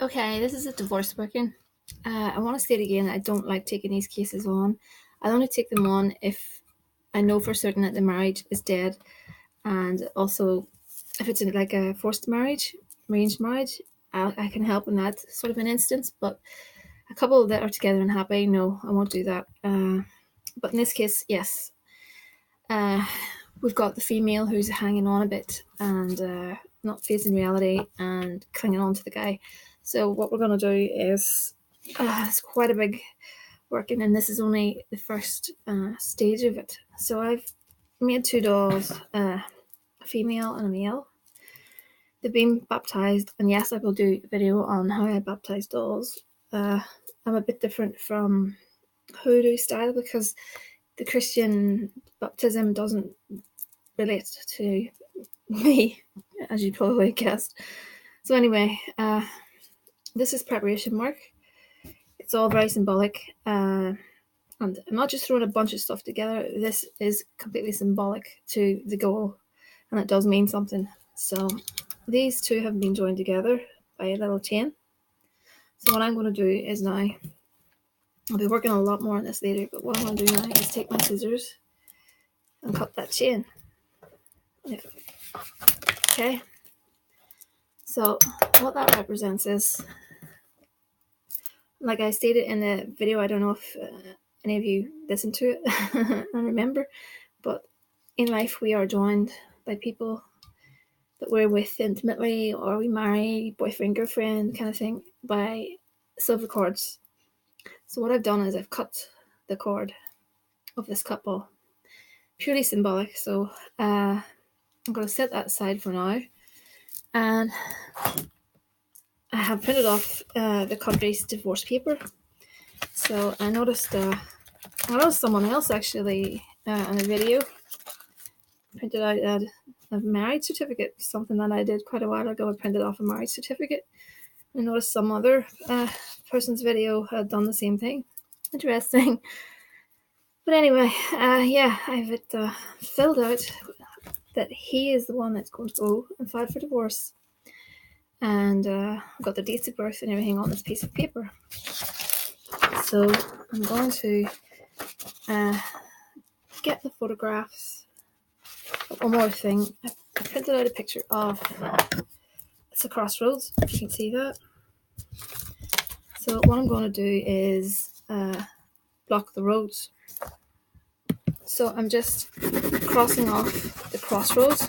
Okay, this is a divorce working. I want to state again that I don't like taking these cases on. I only take them on if I know for certain that the marriage is dead, and also if it's like a forced marriage, arranged marriage, I can help in that sort of an instance. But a couple that are together and happy, no, I won't do that. But in this case, yes. We've got the female who's hanging on a bit and not facing reality and clinging on to the guy. So what we're going to do is it's quite a big working, and this is only the first stage of it. So I've made two dolls, a female and a male. They've been baptized, and yes, I will do a video on how I baptize dolls. I'm a bit different from hoodoo style because the Christian baptism doesn't relate to me, as you probably guessed. So anyway, this is preparation work. It's all very symbolic, and I'm not just throwing a bunch of stuff together. This is completely symbolic to the goal, and it does mean something. So these two have been joined together by a little chain. So what I'm going to do is now, I'll be working a lot more on this later, but what I'm going to do now is take my scissors and cut that chain. Okay, so what that represents is, like I stated in the video, I don't know if any of you listened to it and remember, but in life we are joined by people that we're with intimately, or we marry, boyfriend, girlfriend kind of thing, by silver cords. So what I've done is I've cut the cord of this couple, purely symbolic. So I'm going to set that aside for now, and I have printed off the country's divorce paper. So I noticed someone else actually in a video printed out a marriage certificate, something that I did quite a while ago. I printed off a marriage certificate. I noticed some other person's video had done the same thing. Interesting. But anyway, yeah, I've it filled out that he is the one that's going to go and file for divorce. And I've got the dates of birth and everything on this piece of paper. So I'm going to get the photographs. But one more thing, I printed out a picture of, it's a crossroads, if you can see that. So what I'm going to do is block the roads. So I'm just crossing off the crossroads.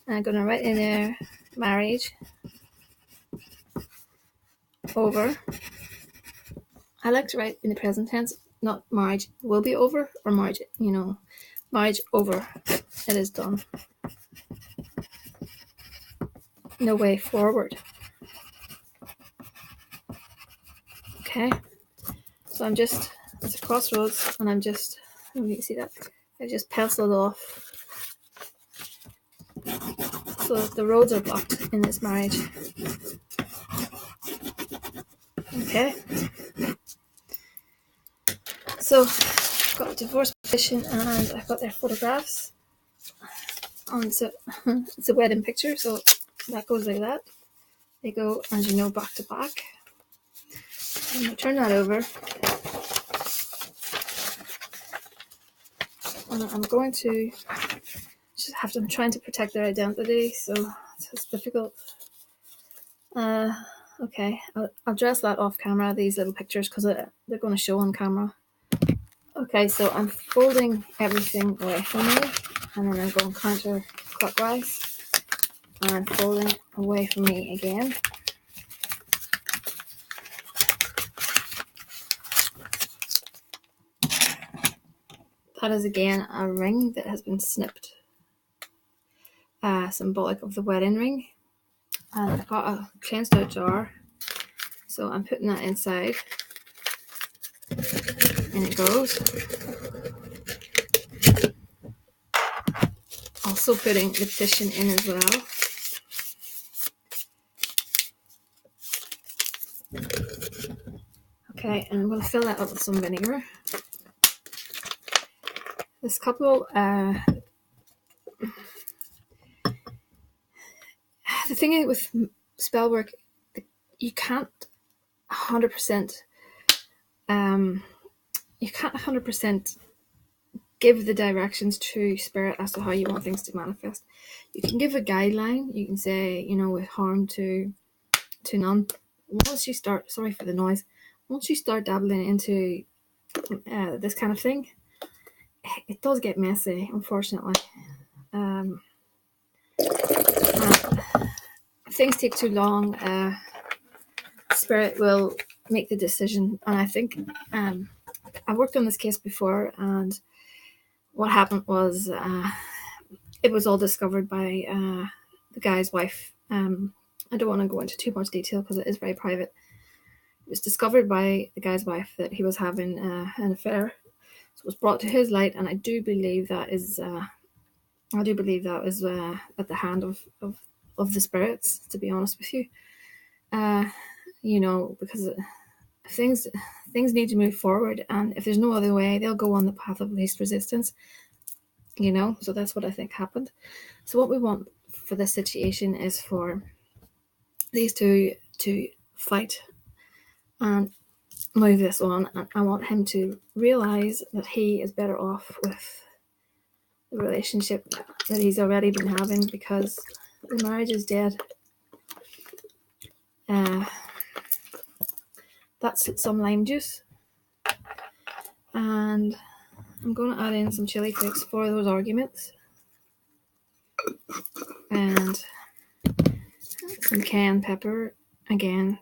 And I'm going to write in there, marriage, over. I like to write in the present tense, not marriage will be over, or marriage, marriage over. It is done. No way forward. Okay. So it's a crossroads, and you can see that, I just penciled off. So the roads are blocked in this marriage. Okay. So I've got a divorce petition, and I've got their photographs. It's a wedding picture, so that goes like that. They go, as you know, back to back. I'm going to turn that over. And I'm going to I'm trying to protect their identity, so it's difficult. Okay, I'll dress that off camera, these little pictures, because they're going to show on camera. Okay, so I'm folding everything away from me, and then I'm going counterclockwise, and folding away from me again. That is again a ring that has been snipped, symbolic of the wedding ring. And I've got a cleansed out jar, so I'm putting that inside, and it goes. Also putting the petition in as well. Okay, and I'm going to fill that up with some vinegar. This couple, the thing with spell work, you can't 100%. You can't 100% give the directions to spirit as to how you want things to manifest. You can give a guideline. You can say, with harm to none. Once you start, sorry for the noise, once you start dabbling into this kind of thing, it does get messy, unfortunately. Things take too long. Spirit will make the decision, and I think I've worked on this case before, and what happened was it was all discovered by the guy's wife. I don't want to go into too much detail because it is very private. It was discovered by the guy's wife that he was having an affair. So it was brought to his light, and I do believe that is at the hand of the spirits. To be honest with you, because things need to move forward, and if there's no other way, they'll go on the path of least resistance. So that's what I think happened. So what we want for this situation is for these two to fight and move this on, and I want him to realize that he is better off with the relationship that he's already been having, because the marriage is dead. That's some lime juice, and I'm going to add in some chili flakes for those arguments, and some cayenne pepper, again,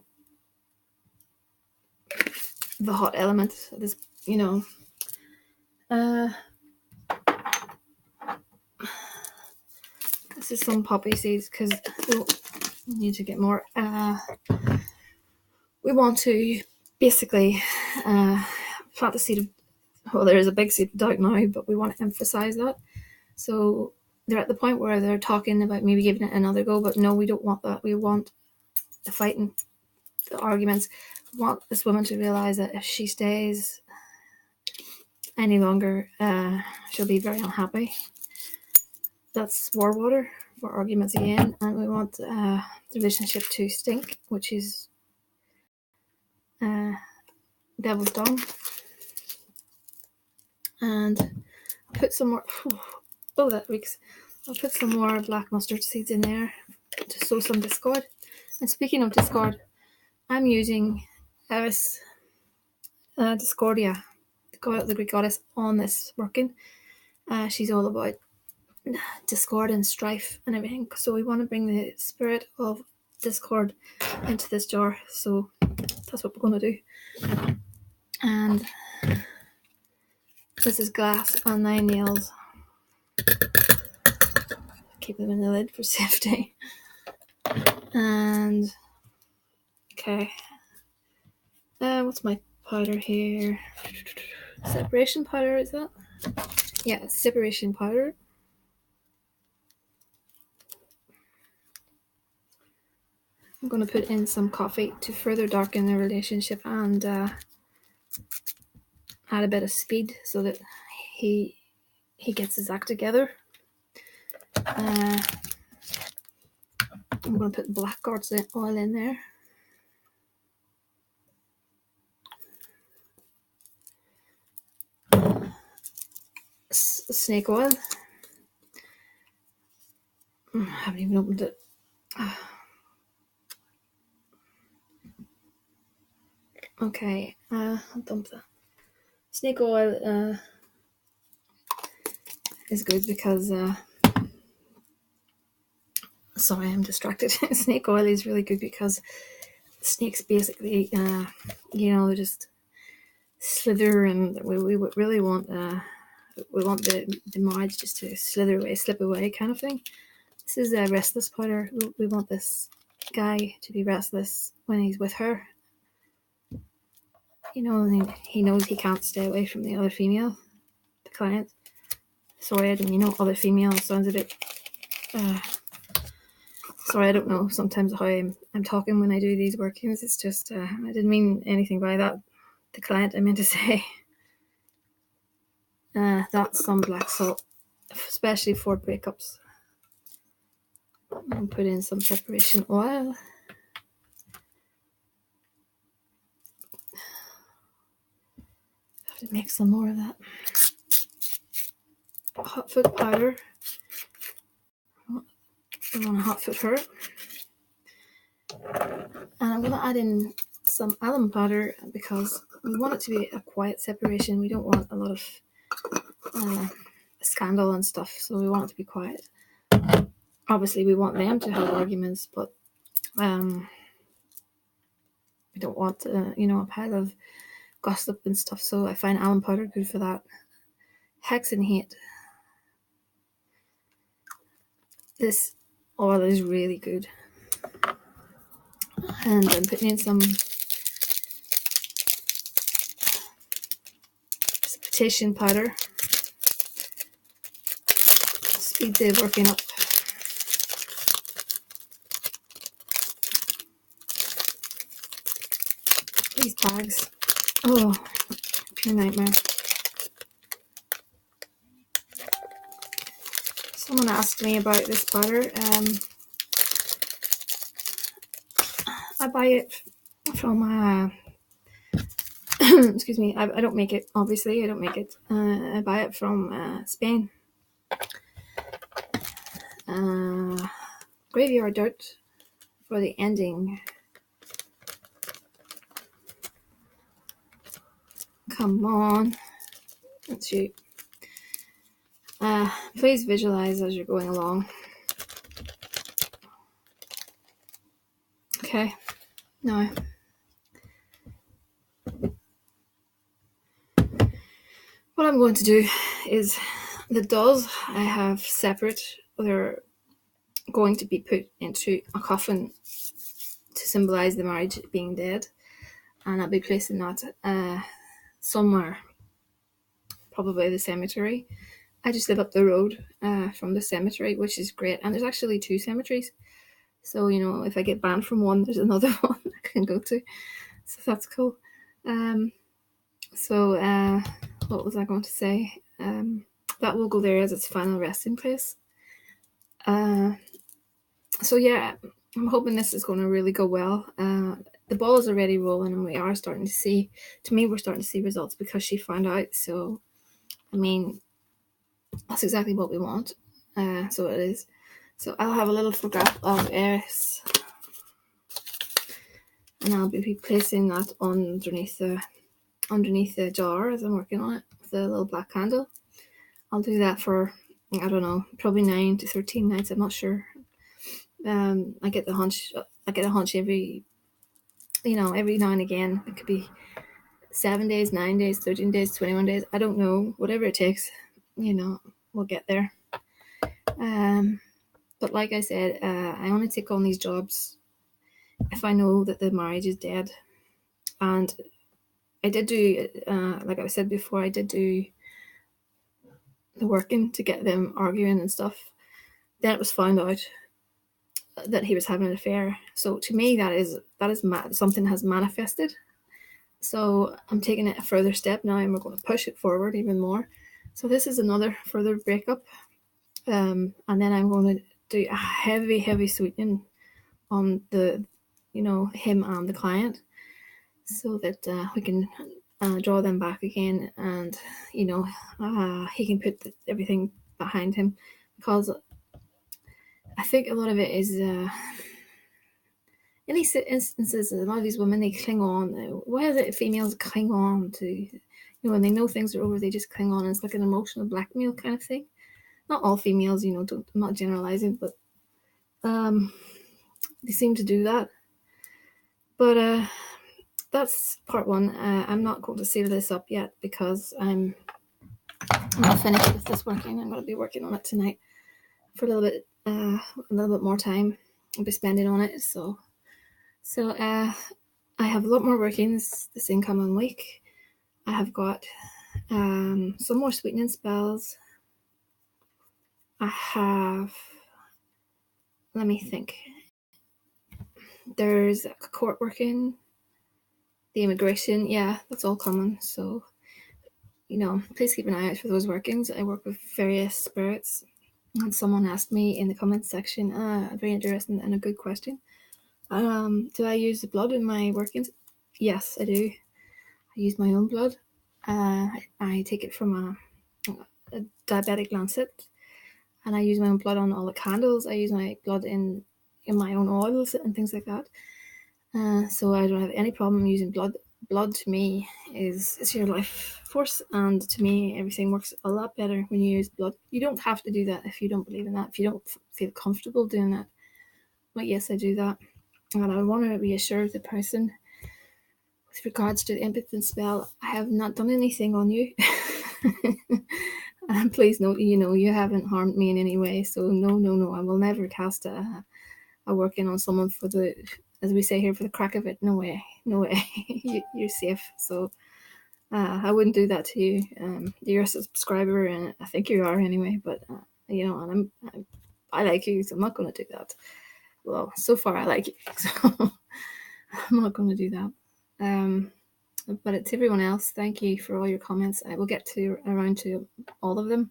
the hot element. This, this is some poppy seeds, because we need to get more. We want to basically plant the seed of, well, there is a big seed of doubt now, but we want to emphasize that. So they're at the point where they're talking about maybe giving it another go, but no, we don't want that. We want the fighting, the arguments. We want this woman to realize that if she stays any longer, she'll be very unhappy. That's war water for arguments again, and we want the relationship to stink, which is devil's dung. And put some more. Oh, that reeks. I'll put some more black mustard seeds in there to sow some discord. And speaking of discord, I'm using Eris Discordia, the Greek goddess, on this working. She's all about discord and strife and everything. So we want to bring the spirit of discord into this jar. So that's what we're going to do. And this is glass and 9 nails. Keep them in the lid for safety. And okay, what's my powder here? Separation powder, is that? Yeah, separation powder. I'm going to put in some coffee to further darken the relationship and add a bit of speed so that he gets his act together. I'm going to put black quartz oil in there. Snake oil. I haven't even opened it. Okay, I'll dump that. Snake oil is good because sorry, I'm distracted. Snake oil is really good because snakes basically they just slither, and we really want we want the marge just to slip away kind of thing. This is a restless powder. We want this guy to be restless when he's with her. He knows he can't stay away from the other female, the client. Sorry, other female sounds a bit sorry, I don't know sometimes how I'm talking when I do these workings. It's just I didn't mean anything by that. The client, I meant to say. That's some black salt, especially for breakups. I'll put in some separation oil. Have to make some more of that. Hot foot powder. I want to hot foot her. And I'm going to add in some alum powder because we want it to be a quiet separation. We don't want a lot of scandal and stuff, so we want it to be quiet. Obviously, we want them to have arguments, but we don't want a pile of gossip and stuff. So I find alum powder good for that. Hexenhate. This oil is really good, and I'm putting in some precipitation powder. Speed the working up. These bags. Oh, pure nightmare. Someone asked me about this powder. I buy it from excuse me, I don't make it, obviously. I don't make it. I buy it from Spain. Graveyard dirt for the ending. Come on. That's you. Please visualize as you're going along. Okay. Now, what I'm going to do is the dolls I have separate. They're going to be put into a coffin to symbolize the marriage being dead, and I'll be placing that somewhere, probably the cemetery. I just live up the road from the cemetery, which is great, and there's actually 2 cemeteries, so if I get banned from one, there's another one I can go to, so that's cool. What was I going to say? That will go there as its final resting place. So yeah, I'm hoping this is going to really go well. The ball is already rolling, and we're starting to see results because she found out. So, I mean, that's exactly what we want. So it is. So I'll have a little photograph of Eris, and I'll be placing that underneath the jar as I'm working on it with the little black candle. I'll do that for, I don't know, probably 9 to 13 nights. I'm not sure. I get a hunch every now and again. It could be 7 days, 9 days, 13 days, 21 days. I don't know. Whatever it takes, we'll get there. But like I said, I only take on these jobs if I know that the marriage is dead. And I did do, like I said before, I did do the working to get them arguing and stuff. Then it was found out that he was having an affair. So to me, that is something has manifested. So I'm taking it a further step now, and we're going to push it forward even more. So this is another further breakup, and then I'm going to do a heavy sweetening on the him and the client, so that we can draw them back again, and he can put everything behind him, because I think a lot of it is in these instances, a lot of these women, they cling on. Why are the females cling on to, when they know things are over, they just cling on. It's like an emotional blackmail kind of thing. Not all females, I'm not generalizing, but they seem to do that. But that's part 1. I'm not going to seal this up yet because I'm not finished with this working. I'm going to be working on it tonight for a little bit more time. I'll be spending on it. So I have a lot more workings this incoming week. I have got some more sweetening spells. I have, let me think. There's a court working, the immigration, that's all coming. So, please keep an eye out for those workings. I work with various spirits. And someone asked me in the comments section, very interesting and a good question. Do I use the blood in my workings? Yes, I do. I use my own blood. I take it from a diabetic lancet, and I use my own blood on all the candles. I use my blood in my own oils and things like that. So I don't have any problem using blood. Blood to me is your life force, and to me everything works a lot better when you use blood. You don't have to do that if you don't believe in that, if you don't feel comfortable doing that. But yes, I do that, and I want to reassure the person with regards to the impotent spell. I have not done anything on you. And please note, you haven't harmed me in any way. So no, I will never cast a working on someone for the, as we say here, for the crack of it. No way. You're safe. So I wouldn't do that to you. You're a subscriber, and I think you are anyway. But and I like you, so I'm not going to do that. Well, so far I like you, so I'm not going to do that. But it's everyone else. Thank you for all your comments. I will get around to all of them.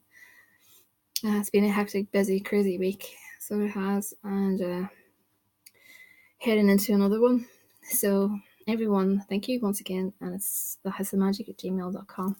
It's been a hectic, busy, crazy week, so it has, and heading into another one. So everyone, thank you once again, and it's thehouseofmagick@gmail.com.